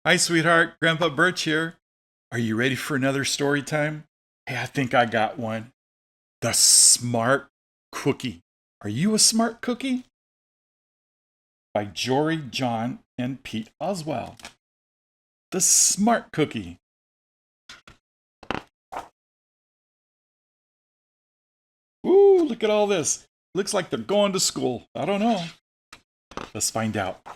Hi, sweetheart. Grandpa Birch here. Are you ready for another story time? Hey, I think I got one. The Smart Cookie. Are you a smart cookie? By Jory, John, and Pete Oswald. The Smart Cookie. Ooh, look at all this. Looks like they're going to school. I don't know. Let's find out.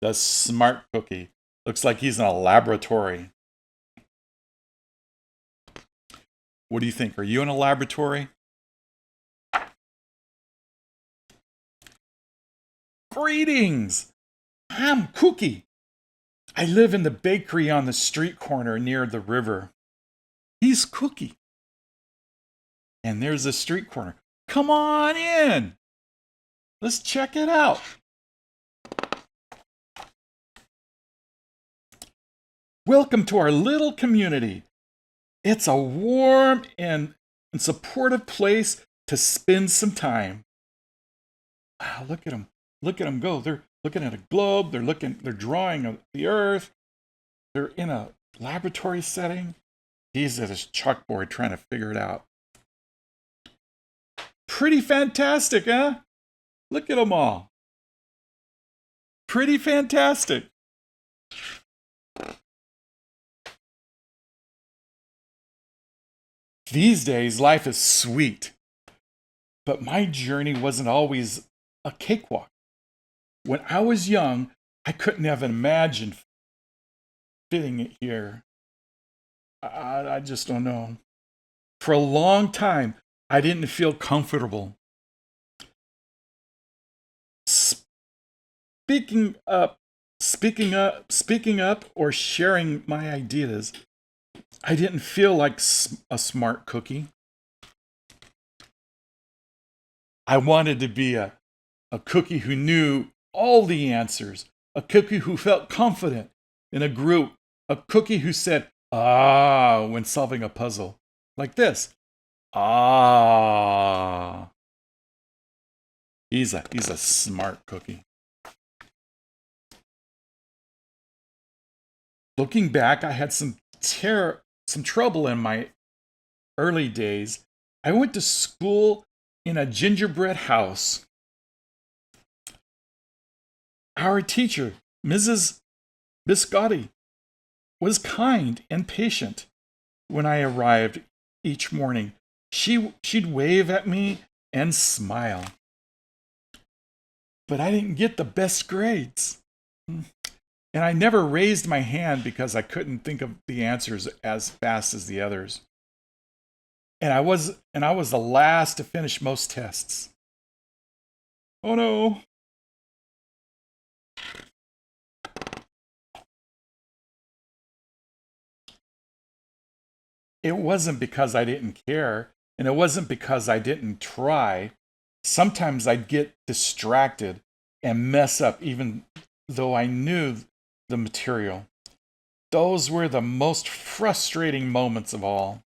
The Smart Cookie. Looks like he's in a laboratory. What do you think? Are you in a laboratory? Greetings! I'm Cookie. I live in the bakery on the street corner near the river. He's Cookie. And there's the street corner. Come on in. Let's check it out. Welcome to our little community. It's a warm and supportive place to spend some time. Wow, look at them. Look at them go. They're looking at a globe. They're drawing the earth. They're in a laboratory setting. He's at his chalkboard trying to figure it out. Pretty fantastic, huh? Look at them all. Pretty fantastic. These days, life is sweet. But my journey wasn't always a cakewalk. When I was young, I couldn't have imagined fitting it here. I just don't know. For a long time, I didn't feel comfortable. Speaking up, or sharing my ideas, I didn't feel like a smart cookie. I wanted to be a cookie who knew all the answers, a cookie who felt confident in a group, a cookie who said, ah, when solving a puzzle. Like this. Ah. He's a smart cookie. Looking back, I had some trouble in my early days. I went to school in a gingerbread house. Our teacher, Mrs. Biscotti, was kind and patient when I arrived each morning. She'd wave at me and smile. But I didn't get the best grades. And I never raised my hand because I couldn't think of the answers as fast as the others. And I was the last to finish most tests. Oh no. It wasn't because I didn't care, and it wasn't because I didn't try. Sometimes I'd get distracted and mess up even though I knew the material. Those were the most frustrating moments of all.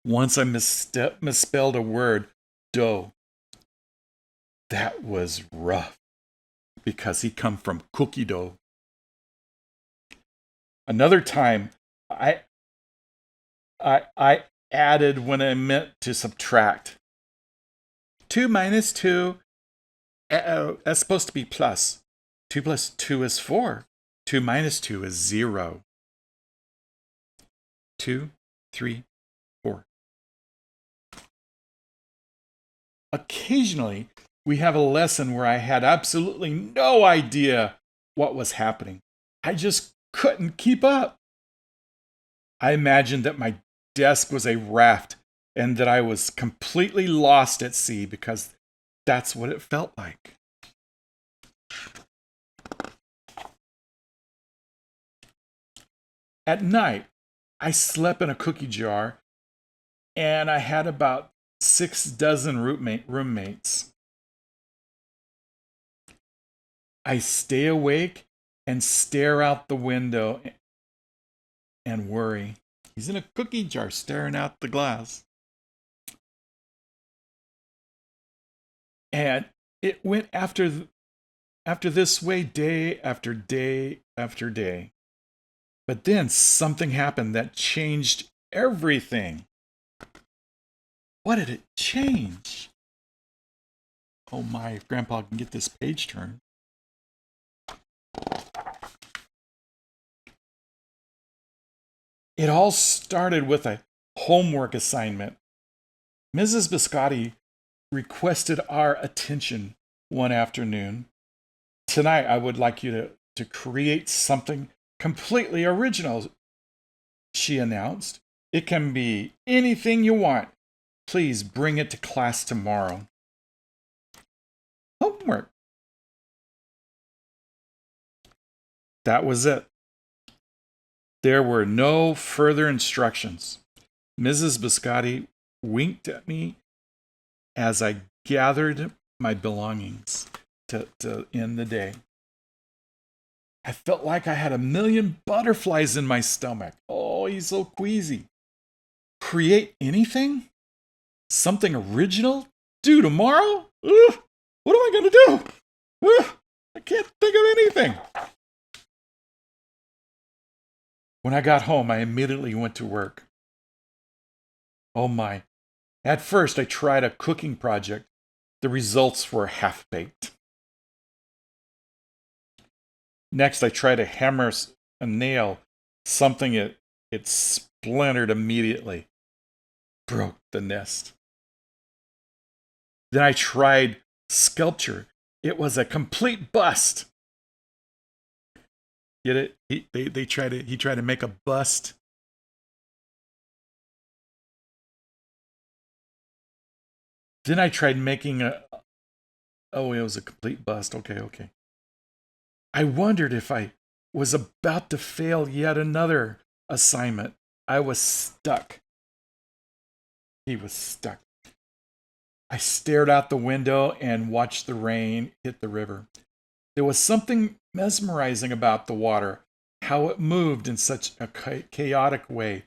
Once I misspelled a word, dough. That was rough because he come from cookie dough. Another time, I added when I meant to subtract. 2 minus 2, that's supposed to be plus. 2 plus 2 is 4. 2 minus 2 is 0. 2, 3, 4. Occasionally, we have a lesson where I had absolutely no idea what was happening. I just couldn't keep up. I imagined that my desk was a raft and that I was completely lost at sea because that's what it felt like. At night, I slept in a cookie jar and I had about 6 dozen roommates. I stay awake and stare out the window and worry. He's in a cookie jar staring out the glass. And it went after after this way day after day after day. But then something happened that changed everything. What did it change? Oh my, if Grandpa can get this page turned. It all started with a homework assignment. Mrs. Biscotti requested our attention one afternoon. Tonight, I would like you to create something completely original, she announced. It can be anything you want. Please bring it to class tomorrow. Homework. That was it. There were no further instructions. Mrs. Biscotti winked at me as I gathered my belongings to end the day. I felt like I had a million butterflies in my stomach. Oh, he's so queasy. Create anything? Something original? Due tomorrow? Ugh, what am I going to do? Ugh, I can't think of anything. When I got home, I immediately went to work. Oh my. At first, I tried a cooking project. The results were half-baked. Next, I tried to hammer a nail. Something it splintered immediately. Broke the nest. Then I tried sculpture. It was a complete bust. Get it? He tried to make a bust. Then I tried making it was a complete bust. Okay. I wondered if I was about to fail yet another assignment. I was stuck. He was stuck. I stared out the window and watched the rain hit the river. There was something mesmerizing about the water, how it moved in such a chaotic way,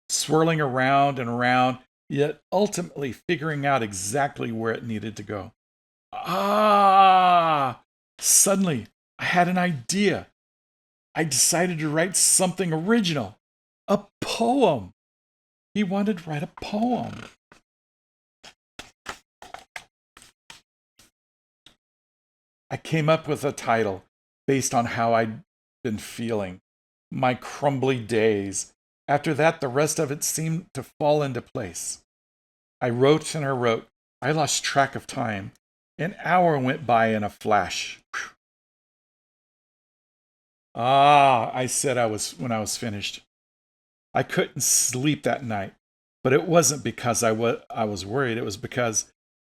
swirling around and around, yet ultimately figuring out exactly where it needed to go. Suddenly, I had an idea. I decided to write something original. A poem. He wanted to write a poem. I came up with a title based on how I'd been feeling. My crumbly days. After that, the rest of it seemed to fall into place. I wrote and I wrote. I lost track of time. An hour went by in a flash. I said when I was finished. I couldn't sleep that night, but it wasn't because I was worried. It was because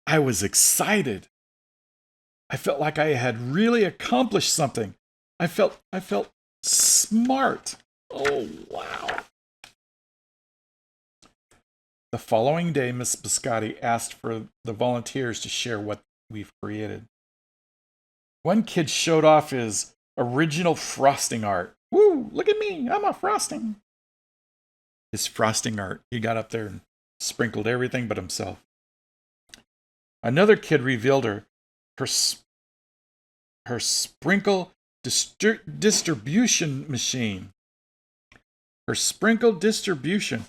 I was excited. I felt like I had really accomplished something. I felt smart. Oh, wow. The following day, Miss Biscotti asked for the volunteers to share what we've created. One kid showed off his original frosting art. Woo, look at me, I'm a frosting. His frosting art. He got up there and sprinkled everything but himself. Another kid revealed her sprinkle distribution machine. Her sprinkle distribution.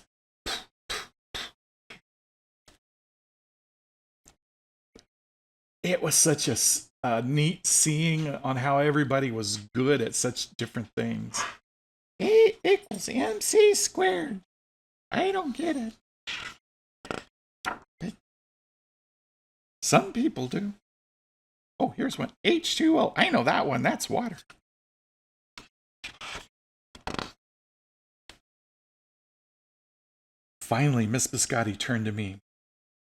It was such a neat seeing on how everybody was good at such different things. A equals MC squared. I don't get it. But some people do. Oh, here's one. H2O. I know that one. That's water. Finally, Miss Biscotti turned to me.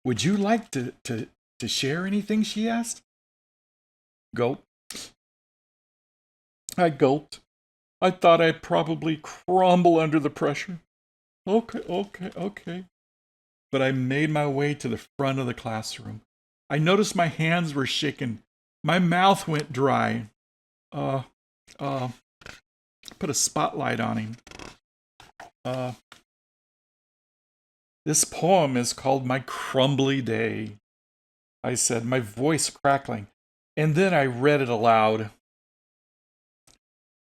Would you like to share anything, she asked. Gulp. I gulped. I thought I'd probably crumble under the pressure. Okay. But I made my way to the front of the classroom. I noticed my hands were shaking. My mouth went dry. Put a spotlight on him. This poem is called My Crumbly Day, I said, my voice crackling. And then I read it aloud.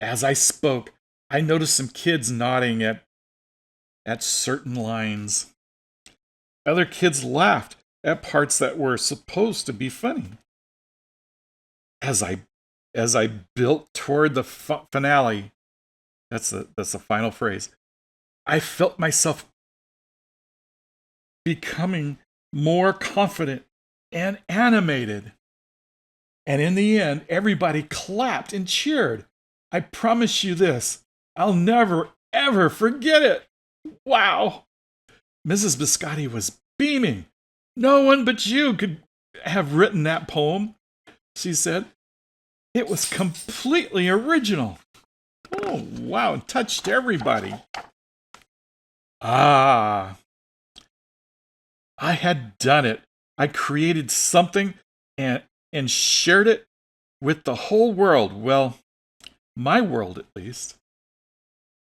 As I spoke, I noticed some kids nodding at certain lines. Other kids laughed at parts that were supposed to be funny. As I built toward the finale, that's the final phrase, I felt myself becoming more confident and animated. And in the end, everybody clapped and cheered. I promise you this, I'll never, ever forget it. Wow. Mrs. Biscotti was beaming. No one but you could have written that poem, she said. It was completely original. Oh, wow, it touched everybody. Ah, I had done it. I created something and shared it with the whole world. Well, my world at least.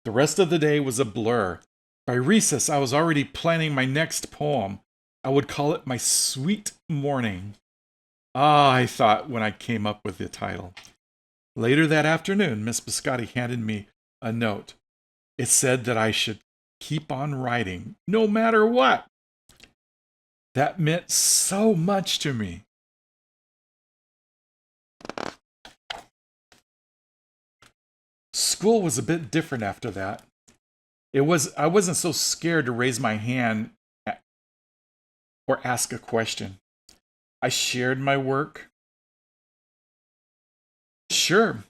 The rest of the day was a blur. By recess, I was already planning my next poem. I would call it My Sweet Morning. Ah, I thought when I came up with the title. Later that afternoon, Miss Biscotti handed me a note. It said that I should keep on writing, no matter what. That meant so much to me. School was a bit different after that. I wasn't so scared to raise my hand or ask a question. I shared my work. Sure,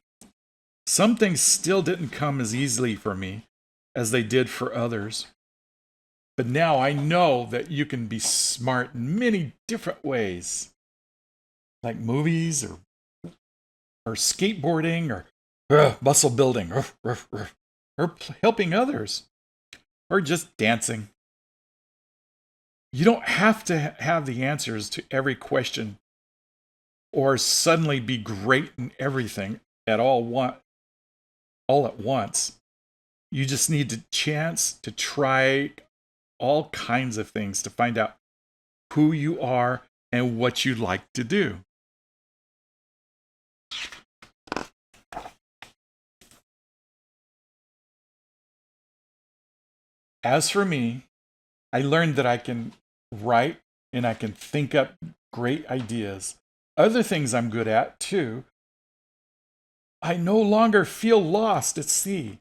some things still didn't come as easily for me as they did for others. But now I know that you can be smart in many different ways, like movies or skateboarding or muscle building or helping others or just dancing. You don't have to have the answers to every question or suddenly be great in everything all at once. You just need the chance to try all kinds of things to find out who you are and what you like to do. As for me, I learned that I can write and I can think up great ideas. Other things I'm good at, too. I no longer feel lost at sea.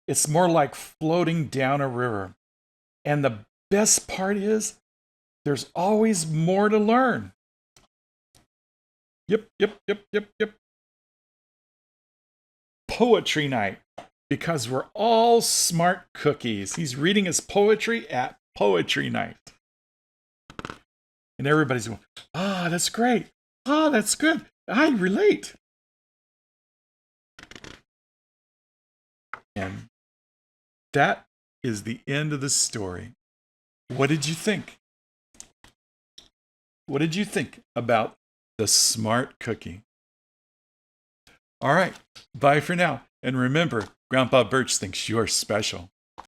It's more like floating down a river. And the best part is, there's always more to learn. Yep. Poetry night. Because we're all smart cookies. He's reading his poetry at poetry night. And everybody's going, that's great. That's good. I relate. And that is the end of the story. What did you think? What did you think about the smart cookie? All right, bye for now. And remember, Grandpa Birch thinks you're special.